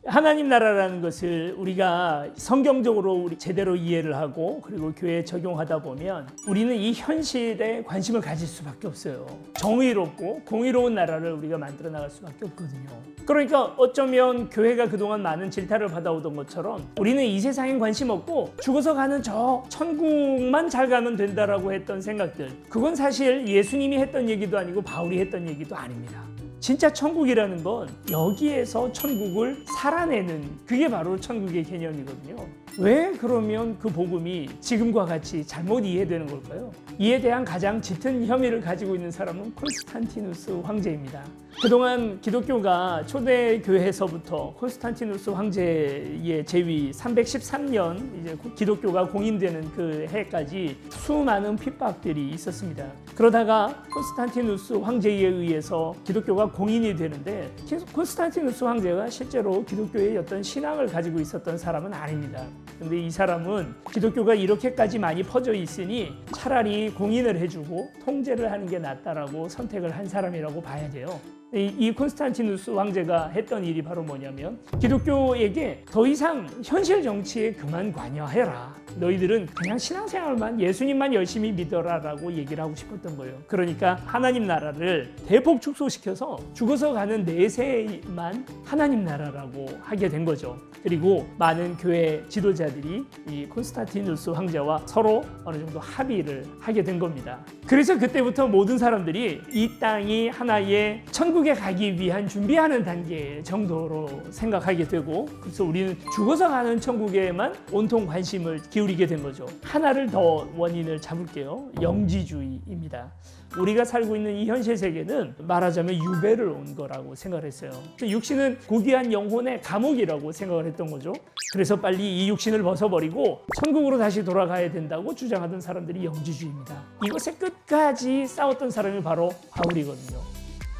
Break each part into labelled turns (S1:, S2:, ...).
S1: 하나님 나라라는 것을 우리가 성경적으로 우리 제대로 이해를 하고 그리고 교회에 적용하다 보면 우리는 이 현실에 관심을 가질 수밖에 없어요. 정의롭고 공의로운 나라를 우리가 만들어 나갈 수밖에 없거든요. 그러니까 어쩌면 교회가 그동안 많은 질타를 받아오던 것처럼 우리는 이 세상에 관심 없고 죽어서 가는 저 천국만 잘 가면 된다라고 했던 생각들, 그건 사실 예수님이 했던 얘기도 아니고 바울이 했던 얘기도 아닙니다. 진짜 천국이라는 건 여기에서 천국을 살아내는, 그게 바로 천국의 개념이거든요. 왜 그러면 그 복음이 지금과 같이 잘못 이해되는 걸까요? 이에 대한 가장 짙은 혐의를 가지고 있는 사람은 콘스탄티누스 황제입니다. 그동안 기독교가 초대교회에서부터 콘스탄티누스 황제의 제위 313년 이제 기독교가 공인되는 그 해까지 수많은 핍박들이 있었습니다. 그러다가 콘스탄티누스 황제에 의해서 기독교가 공인이 되는데, 콘스탄티누스 황제가 실제로 기독교의 어떤 신앙을 가지고 있었던 사람은 아닙니다. 근데 이 사람은 기독교가 이렇게까지 많이 퍼져 있으니 차라리 공인을 해주고 통제를 하는 게 낫다라고 선택을 한 사람이라고 봐야 돼요. 이 콘스탄티누스 황제가 했던 일이 바로 뭐냐면, 기독교에게 더 이상 현실 정치에 그만 관여해라, 너희들은 그냥 신앙생활만, 예수님만 열심히 믿어라라고 얘기를 하고 싶었던 거예요. 그러니까 하나님 나라를 대폭 축소시켜서 죽어서 가는 내세만 하나님 나라라고 하게 된 거죠. 그리고 많은 교회 지도자들이 이 콘스탄티누스 황제와 서로 어느 정도 합의를 하게 된 겁니다. 그래서 그때부터 모든 사람들이 이 땅이 하나의 천국에 가기 위한 준비하는 단계 정도로 생각하게 되고, 그래서 우리는 죽어서 가는 천국에만 온통 관심을 기울이게 된 거죠. 하나를 더 원인을 잡을게요. 영지주의입니다. 우리가 살고 있는 이 현실 세계는 말하자면 유배를 온 거라고 생각을 했어요. 육신은 고귀한 영혼의 감옥이라고 생각을 했던 거죠. 그래서 빨리 이 육신을 벗어버리고 천국으로 다시 돌아가야 된다고 주장하던 사람들이 영지주의입니다. 이것에 끝까지 싸웠던 사람이 바로 바울이거든요.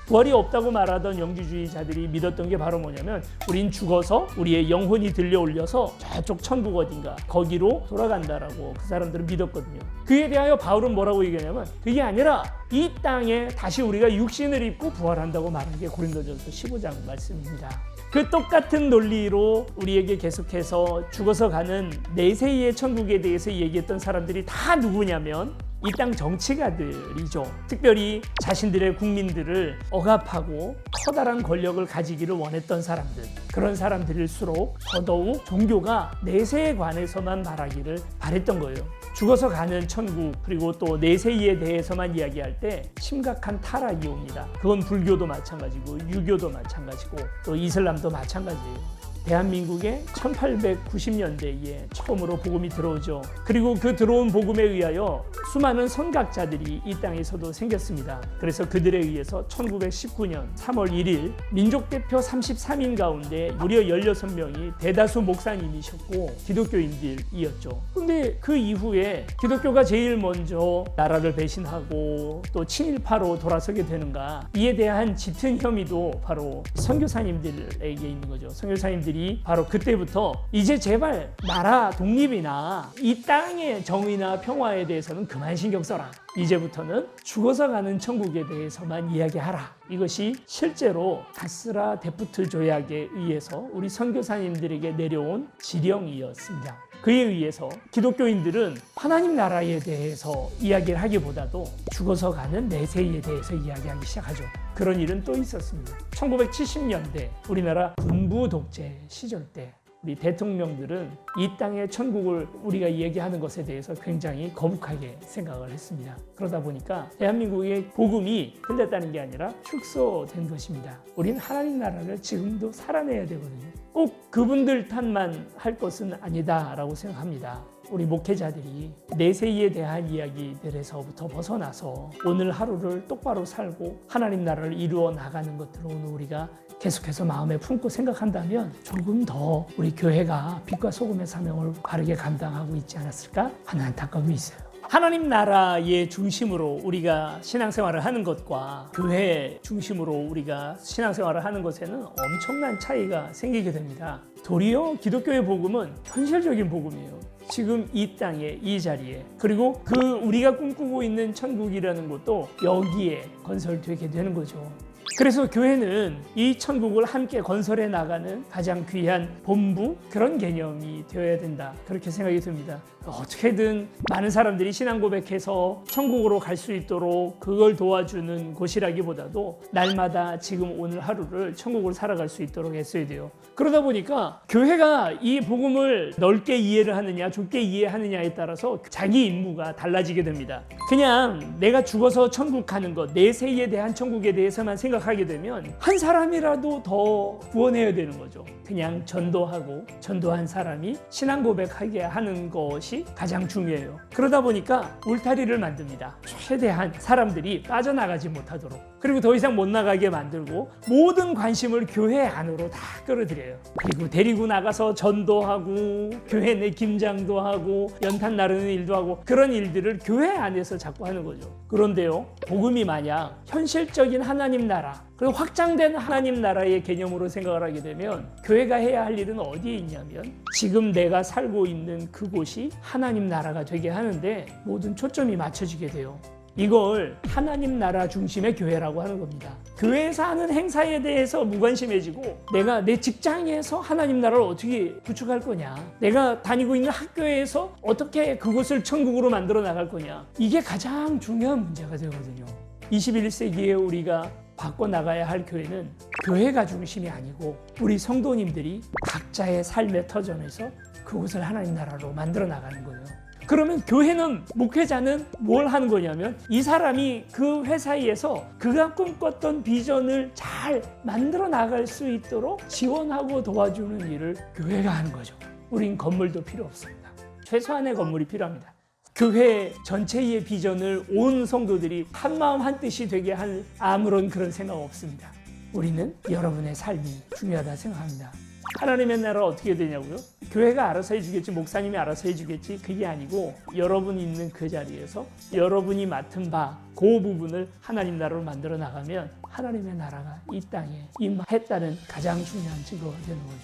S1: 부활이 없다고 말하던 영지주의자들이 믿었던 게 바로 뭐냐면, 우린 죽어서 우리의 영혼이 들려 올려서 저쪽 천국 어딘가 거기로 돌아간다라고 그 사람들은 믿었거든요. 그에 대하여 바울은 뭐라고 얘기하냐면, 그게 아니라 이 땅에 다시 우리가 육신을 입고 부활한다고 말한 게 고린도전서 15장 말씀입니다. 그 똑같은 논리로 우리에게 계속해서 죽어서 가는 내세의 천국에 대해서 얘기했던 사람들이 다 누구냐면 이 땅 정치가들이죠. 특별히 자신들의 국민들을 억압하고 커다란 권력을 가지기를 원했던 사람들, 그런 사람들일수록 더더욱 종교가 내세에 관해서만 말하기를 바랬던 거예요. 죽어서 가는 천국, 그리고 또 내세에 대해서만 이야기할 때 심각한 타락이 옵니다. 그건 불교도 마찬가지고 유교도 마찬가지고 또 이슬람도 마찬가지예요. 대한민국에 1890년대에 처음으로 복음이 들어오죠. 그리고 그 들어온 복음에 의하여 수많은 선각자들이 이 땅에서도 생겼습니다. 그래서 그들에 의해서 1919년 3월 1일 민족대표 33인 가운데 무려 16명이 대다수 목사님이셨고 기독교인들이었죠. 근데 그 이후에 기독교가 제일 먼저 나라를 배신하고 또 친일파로 돌아서게 되는가, 이에 대한 짙은 혐의도 바로 선교사님들에게 있는 거죠. 선교사님들이 바로 그때부터 이제 제발 나라 독립이나 이 땅의 정의나 평화에 대해서는 그만 신경 써라. 이제부터는 죽어서 가는 천국에 대해서만 이야기하라. 이것이 실제로 가스라 데프트 조약에 의해서 우리 선교사님들에게 내려온 지령이었습니다. 그에 의해서 기독교인들은 하나님 나라에 대해서 이야기를 하기보다도 죽어서 가는 내세에 대해서 이야기하기 시작하죠. 그런 일은 또 있었습니다. 1970년대 우리나라 군부 독재 시절 때 우리 대통령들은 이 땅의 천국을 우리가 얘기하는 것에 대해서 굉장히 거북하게 생각을 했습니다. 그러다 보니까 대한민국의 복음이 흘렸다는 게 아니라 축소된 것입니다. 우린 하나님 나라를 지금도 살아내야 되거든요. 꼭 그분들 탓만 할 것은 아니다라고 생각합니다. 우리 목회자들이 내세에 대한 이야기들에서부터 벗어나서 오늘 하루를 똑바로 살고 하나님 나라를 이루어 나가는 것들을 오늘 우리가 계속해서 마음에 품고 생각한다면 조금 더 우리 교회가 빛과 소금의 사명을 바르게 감당하고 있지 않았을까 하는 안타까움이 있어요. 하나님 나라의 중심으로 우리가 신앙생활을 하는 것과 교회 중심으로 우리가 신앙생활을 하는 것에는 엄청난 차이가 생기게 됩니다. 도리어 기독교의 복음은 현실적인 복음이에요. 지금 이 땅에, 이 자리에, 그리고 그 우리가 꿈꾸고 있는 천국이라는 것도 여기에 건설되게 되는 거죠. 그래서 교회는 이 천국을 함께 건설해 나가는 가장 귀한 본부, 그런 개념이 되어야 된다, 그렇게 생각이 듭니다. 어떻게든 많은 사람들이 신앙 고백해서 천국으로 갈 수 있도록 그걸 도와주는 곳이라기보다도 날마다 지금 오늘 하루를 천국을 살아갈 수 있도록 했어야 돼요. 그러다 보니까 교회가 이 복음을 넓게 이해를 하느냐 좁게 이해하느냐에 따라서 자기 임무가 달라지게 됩니다. 그냥 내가 죽어서 천국 가는 것, 내 세에 대한 천국에 대해서만 생각하게 되면 한 사람이라도 더 구원해야 되는 거죠. 그냥 전도하고 전도한 사람이 신앙 고백하게 하는 것이 가장 중요해요. 그러다 보니까 울타리를 만듭니다. 최대한 사람들이 빠져나가지 못하도록, 그리고 더 이상 못 나가게 만들고 모든 관심을 교회 안으로 다 끌어들여요. 그리고 데리고 나가서 전도하고 교회 내 김장도 하고 연탄 나르는 일도 하고, 그런 일들을 교회 안에서 자꾸 하는 거죠. 그런데요, 복음이 만약 현실적인 하나님 나라, 그리고 확장된 하나님 나라의 개념으로 생각을 하게 되면 교회가 해야 할 일은 어디에 있냐면 지금 내가 살고 있는 그곳이 하나님 나라가 되게 하는데 모든 초점이 맞춰지게 돼요. 이걸 하나님 나라 중심의 교회라고 하는 겁니다. 교회에서 하는 행사에 대해서 무관심해지고 내가 내 직장에서 하나님 나라를 어떻게 구축할 거냐, 내가 다니고 있는 학교에서 어떻게 그곳을 천국으로 만들어 나갈 거냐, 이게 가장 중요한 문제가 되거든요. 21세기에 우리가 바꿔나가야 할 교회는 교회가 중심이 아니고 우리 성도님들이 각자의 삶의 터전에서 그곳을 하나님 나라로 만들어 나가는 거예요. 그러면 교회는, 목회자는 뭘 하는 거냐면 이 사람이 그 회사에서 그가 꿈꿨던 비전을 잘 만들어 나갈 수 있도록 지원하고 도와주는 일을 교회가 하는 거죠. 우린 건물도 필요 없습니다. 최소한의 건물이 필요합니다. 교회 전체의 비전을 온 성도들이 한마음 한뜻이 되게 할 아무런 그런 생각 없습니다. 우리는 여러분의 삶이 중요하다 생각합니다. 하나님의 나라가 어떻게 되냐고요? 교회가 알아서 해주겠지, 목사님이 알아서 해주겠지, 그게 아니고 여러분이 있는 그 자리에서 여러분이 맡은 바 그 부분을 하나님 나라로 만들어 나가면 하나님의 나라가 이 땅에 임했다는 가장 중요한 증거가 되는 거죠.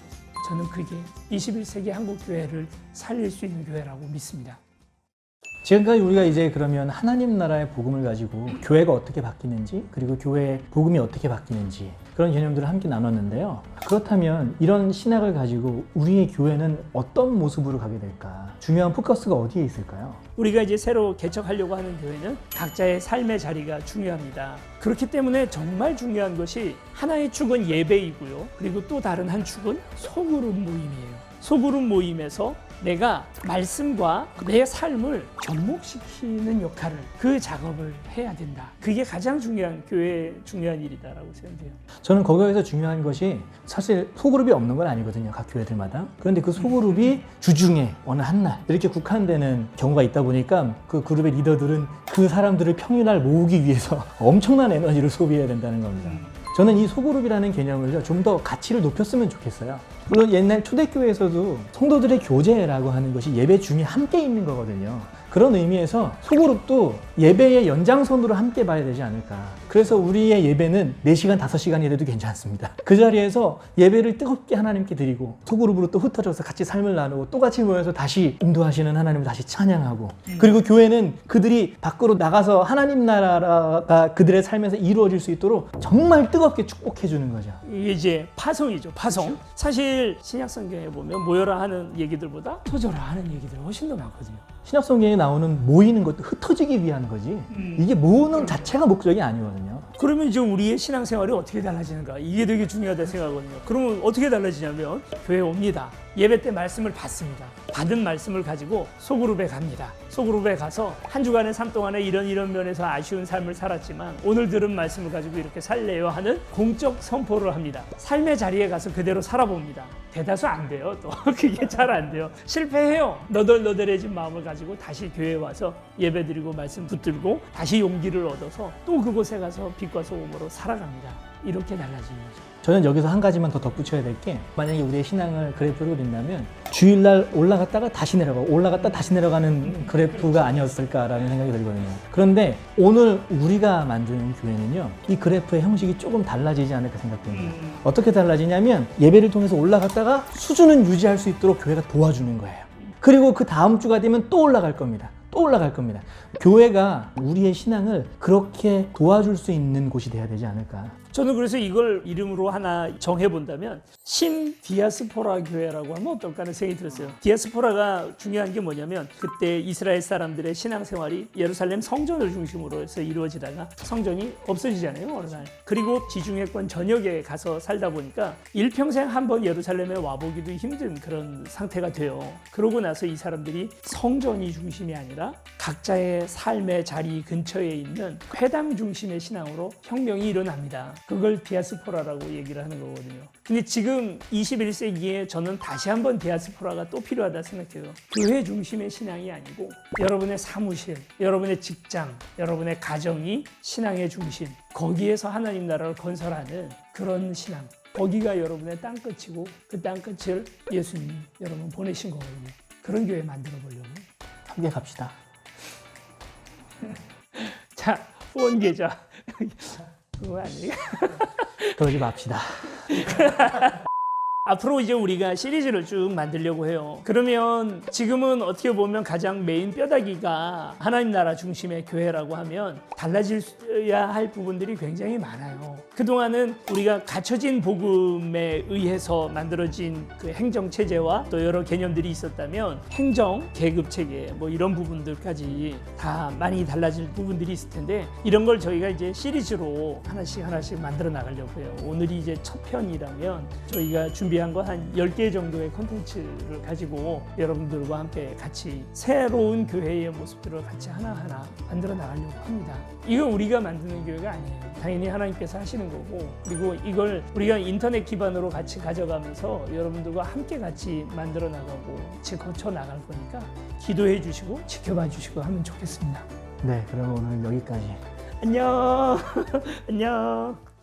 S1: 저는 그게 21세기 한국 교회를 살릴 수 있는 교회라고 믿습니다.
S2: 지금까지 우리가 이제 그러면 하나님 나라의 복음을 가지고 교회가 어떻게 바뀌는지, 그리고 교회의 복음이 어떻게 바뀌는지, 그런 개념들을 함께 나눴는데요. 그렇다면 이런 신학을 가지고 우리의 교회는 어떤 모습으로 가게 될까? 중요한 포커스가 어디에 있을까요?
S1: 우리가 이제 새로 개척하려고 하는 교회는 각자의 삶의 자리가 중요합니다. 그렇기 때문에 정말 중요한 것이 하나의 축은 예배이고요. 그리고 또 다른 한 축은 소그룹 모임이에요. 소그룹 모임에서 내가 말씀과 내 삶을 접목시키는 역할을, 그 작업을 해야 된다. 그게 가장 중요한, 교회의 중요한 일이다라고 생각해요.
S2: 저는 거기에서 중요한 것이 사실 소그룹이 없는 건 아니거든요. 각 교회들마다. 그런데 그 소그룹이 주중에 어느 한 날 이렇게 국한되는 경우가 있다 보니까 그 그룹의 리더들은 그 사람들을 평일날 모으기 위해서 엄청난 에너지를 소비해야 된다는 겁니다. 저는 이 소그룹이라는 개념을 좀 더 가치를 높였으면 좋겠어요. 물론 옛날 초대교회에서도 성도들의 교제라고 하는 것이 예배 중에 함께 있는 거거든요. 그런 의미에서 소그룹도 예배의 연장선으로 함께 봐야 되지 않을까. 그래서 우리의 예배는 4시간, 5시간이 돼도 괜찮습니다. 그 자리에서 예배를 뜨겁게 하나님께 드리고 소그룹으로 또 흩어져서 같이 삶을 나누고 또 같이 모여서 다시 인도하시는 하나님을 다시 찬양하고, 그리고 교회는 그들이 밖으로 나가서 하나님 나라가 그들의 삶에서 이루어질 수 있도록 정말 뜨겁게 축복해 주는 거죠.
S1: 이게 이제 파송이죠. 파송. 사실 신약 성경에 보면 모여라 하는 얘기들보다 터져라 하는 얘기들이 훨씬 더 많거든요.
S2: 신약 성경에 나오는 모이는 것도 흩어지기 위한 거지, 이게 모으는 자체가 목적이 아니거든요.
S1: 그러면 이제 우리의 신앙생활이 어떻게 달라지는가, 이게 되게 중요하다 생각하거든요. 그러면 어떻게 달라지냐면 교회에 옵니다. 예배 때 말씀을 받습니다. 받은 말씀을 가지고 소그룹에 갑니다. 소그룹에 가서 한 주간의 삶 동안에 이런 면에서 아쉬운 삶을 살았지만 오늘 들은 말씀을 가지고 이렇게 살래요 하는 공적 선포를 합니다. 삶의 자리에 가서 그대로 살아봅니다. 대다수 안 돼요. 또 그게 잘 안 돼요. 실패해요. 너덜너덜해진 마음을 가지고 다시 교회에 와서 예배드리고 말씀 붙들고 다시 용기를 얻어서 또 그곳에 가서 빛과 소금으로 살아갑니다. 이렇게 달라지는 거죠.
S2: 저는 여기서 한 가지만 더 덧붙여야 될 게, 만약에 우리의 신앙을 그래프로 그린다면 주일날 올라갔다가 다시 내려가고 올라갔다 다시 내려가는 그래프가 아니었을까라는 생각이 들거든요. 그런데 오늘 우리가 만드는 교회는요, 이 그래프의 형식이 조금 달라지지 않을까 생각됩니다. 어떻게 달라지냐면 예배를 통해서 올라갔다가 수준은 유지할 수 있도록 교회가 도와주는 거예요. 그리고 그 다음 주가 되면 또 올라갈 겁니다. 또 올라갈 겁니다. 교회가 우리의 신앙을 그렇게 도와줄 수 있는 곳이 돼야 되지 않을까.
S1: 저는 그래서 이걸 이름으로 하나 정해본다면 신 디아스포라 교회라고 하면 어떨까 하는 생각이 들었어요. 디아스포라가 중요한 게 뭐냐면 그때 이스라엘 사람들의 신앙생활이 예루살렘 성전을 중심으로 해서 이루어지다가 성전이 없어지잖아요, 어느 날. 그리고 지중해권 전역에 가서 살다 보니까 일평생 한 번 예루살렘에 와보기도 힘든 그런 상태가 돼요. 그러고 나서 이 사람들이 성전이 중심이 아니라 각자의 삶의 자리 근처에 있는 회당 중심의 신앙으로 혁명이 일어납니다. 그걸 디아스포라라고 얘기를 하는 거거든요. 근데 지금 21세기에 저는 다시 한번 디아스포라가 또 필요하다 생각해요. 교회 중심의 신앙이 아니고 여러분의 사무실, 여러분의 직장, 여러분의 가정이 신앙의 중심, 거기에서 하나님 나라를 건설하는 그런 신앙. 거기가 여러분의 땅끝이고 그 땅끝을 예수님이 여러분 보내신 거거든요. 그런 교회 만들어 보려고.
S2: 함께 갑시다.
S1: 자, 후원 계좌. 그거 아니에요?
S2: 그러지 맙시다.
S1: 앞으로 이제 우리가 시리즈를 쭉 만들려고 해요. 그러면 지금은 어떻게 보면 가장 메인 뼈다귀가 하나님 나라 중심의 교회라고 하면 달라져야 할 부분들이 굉장히 많아요. 그동안은 우리가 갖춰진 복음에 의해서 만들어진 그 행정 체제와 또 여러 개념들이 있었다면 행정, 계급 체계 뭐 이런 부분들까지 다 많이 달라질 부분들이 있을 텐데 이런 걸 저희가 이제 시리즈로 하나씩 만들어 나가려고 해요. 오늘이 이제 첫 편이라면 저희가 준비한 거 한 10개 정도의 콘텐츠를 가지고 여러분들과 함께 같이 새로운 교회의 모습들을 같이 하나하나 만들어 나가려고 합니다. 이건 우리가 만드는 교회가 아니에요. 당연히 하나님께서 하시는 거고 그리고 이걸 우리가 인터넷 기반으로 같이 가져가면서 여러분들과 함께 같이 만들어 나가고 같이 거쳐 나갈 거니까 기도해 주시고 지켜봐 주시고 하면 좋겠습니다.
S2: 네, 그럼 오늘 여기까지.
S1: 안녕. 안녕.